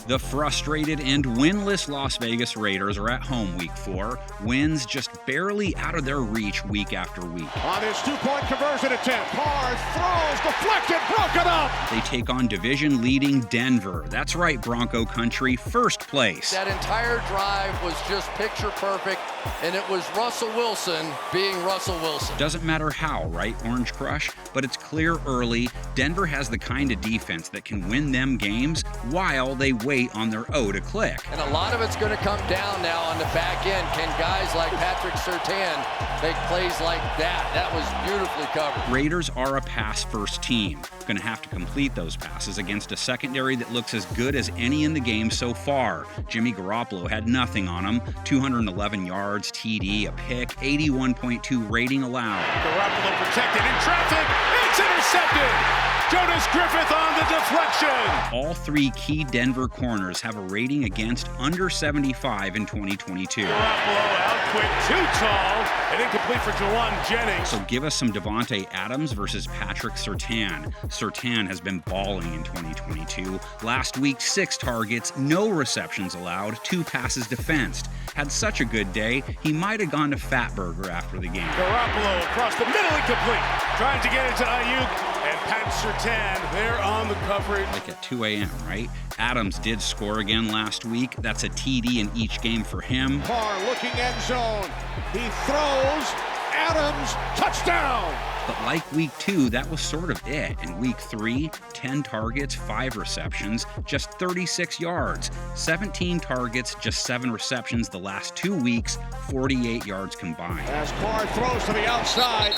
The frustrated and winless Las Vegas Raiders are at home Week 4. Wins just barely out of their reach week after week. On his two-point conversion attempt, Carr throws, deflected, broken up. They take on division-leading Denver. That's right, Bronco country, first place. That entire drive was just picture perfect, and it was Russell Wilson being Russell Wilson. Doesn't matter how, right, Orange Crush? But it's clear early, Denver has the kind of defense that can win them games while they wait on their O to click. And a lot of it's going to come down now on the back end. Can guys like Patrick Surtain make plays like that? That was beautifully covered. Raiders are a pass-first team. Going to have to complete those passes against a secondary that looks as good as any in the game so far. Jimmy Garoppolo had nothing on him. 211 yards, TD, a pick, 81.2 rating allowed. Garoppolo protected in traffic. It's intercepted. Jonas Griffith on the deflection. All three key Denver corners have a rating against under 75 in 2022. Garoppolo out quick, too tall, and incomplete for Jawan Jennings. So give us some Devontae Adams versus Patrick Surtain. Surtain has been balling in 2022. Last week, 6 targets, no receptions allowed, 2 passes defensed. Had such a good day, he might have gone to Fatburger after the game. Garoppolo across the middle, incomplete. Trying to get it to Ayuk. And Pat Surtain, they're on the coverage. Like at 2 a.m., right? Adams did score again last week. That's a TD in each game for him. Carr looking end zone. He throws. Adams, touchdown! But like week 2, that was sort of it. In week 3, 10 targets, 5 receptions, just 36 yards. 17 targets, just 7 receptions the last 2 weeks, 48 yards combined. As Carr throws to the outside.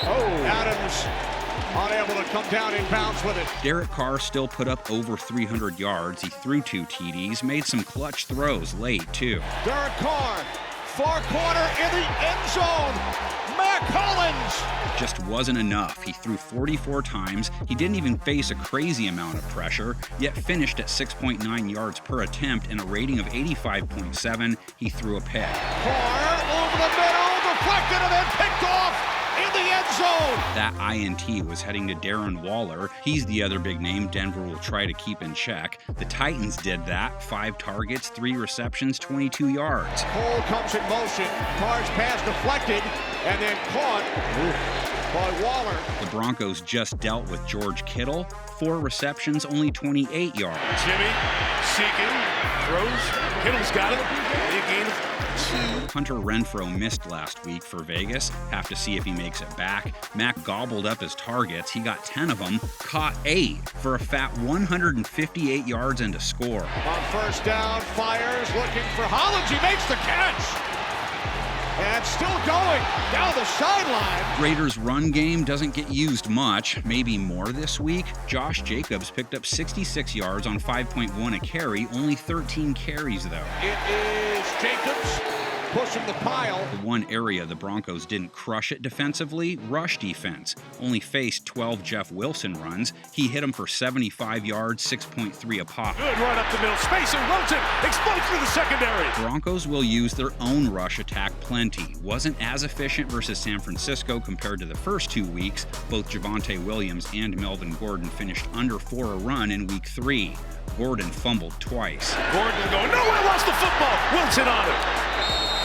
Adams unable to come down in bounds with it. Derek Carr still put up over 300 yards. He threw 2 TDs, made some clutch throws late, too. Derek Carr, far corner in the end zone. Mac Hollins. Just wasn't enough. He threw 44 times. He didn't even face a crazy amount of pressure, yet finished at 6.9 yards per attempt and a rating of 85.7. He threw a pick. Carr over the middle, deflected and then picked off in the end zone. That INT was heading to Darren Waller. He's the other big name Denver will try to keep in check. The Titans did that. 5 targets, 3 receptions, 22 yards. Cole comes in motion. Carr's pass deflected and then caught by Waller. The Broncos just dealt with George Kittle. 4 receptions, only 28 yards. Jimmy seeking, throws. Kittle's got it. They gain 2. Hunter Renfrow missed last week for Vegas. Have to see if he makes it back. Mack gobbled up his targets. He got 10 of them, caught 8 for a fat 158 yards and a score. On first down, fires, looking for Hollins. He makes the catch. And still going down the sideline. Raiders' run game doesn't get used much, maybe more this week. Josh Jacobs picked up 66 yards on 5.1 a carry, only 13 carries though. It is Jacobs pushing the pile. The one area the Broncos didn't crush it defensively, rush defense. Only faced 12 Jeff Wilson runs. He hit him for 75 yards, 6.3 a pop. Good run up the middle. Space and Wilson explodes through the secondary. Broncos will use their own rush attack plenty. Wasn't as efficient versus San Francisco compared to the first 2 weeks. Both Javonte Williams and Melvin Gordon finished under 4 a run in week 3. Gordon fumbled twice. Gordon going, nowhere, lost the football. Wilson on it.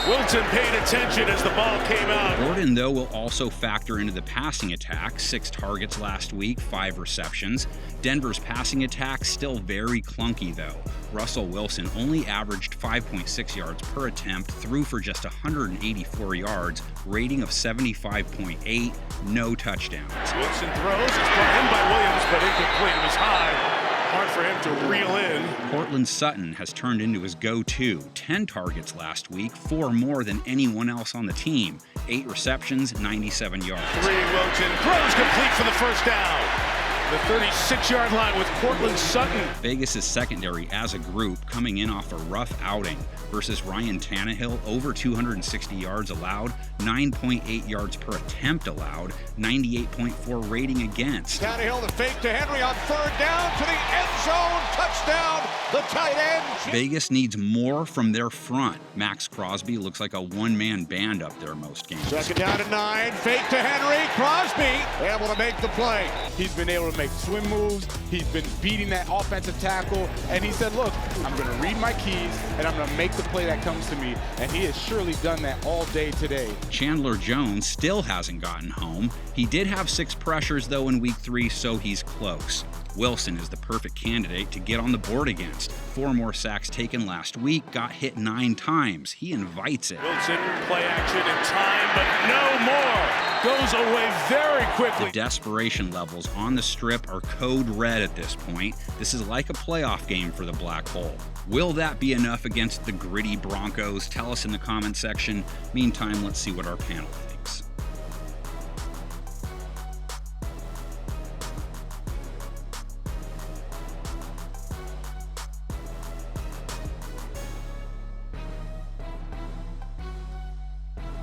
Wilson paid attention as the ball came out. Gordon, though, will also factor into the passing attack. 6 targets last week, 5 receptions. Denver's passing attack still very clunky, though. Russell Wilson only averaged 5.6 yards per attempt, threw for just 184 yards, rating of 75.8, no touchdowns. Wilson throws, it's brought in by Williams, but incomplete. It was high. Hard for him to reel in. Cortland Sutton has turned into his go-to. 10 targets last week, 4 more than anyone else on the team. 8 receptions, 97 yards. 3 Wilson throws complete for the first down. The 36-yard line with Cortland Sutton. Vegas' secondary as a group coming in off a rough outing versus Ryan Tannehill, over 260 yards allowed, 9.8 yards per attempt allowed, 98.4 rating against. Tannehill the fake to Henry on 3rd down to the end zone. Touchdown, The tight end. Vegas needs more from their front. Max Crosby looks like a one-man band up there most games. Second down and 9. Fake to Henry. Crosby able to make the play. He's been able to make swim moves. He's been beating that offensive tackle. And he said, look, I'm going to read my keys, and I'm going to make the play that comes to me. And he has surely done that all day today. Chandler Jones still hasn't gotten home. He did have 6 pressures, though, in week 3, so he's close. Wilson is the perfect candidate to get on the board against. 4 more sacks taken last week, got hit 9 times. He invites it. Wilson, play action in time, but no more. Goes away very quickly. The desperation levels on the strip are code red at this point. This is like a playoff game for the Black Hole. Will that be enough against the gritty Broncos? Tell us in the comment section. Meantime, let's see what our panel thinks.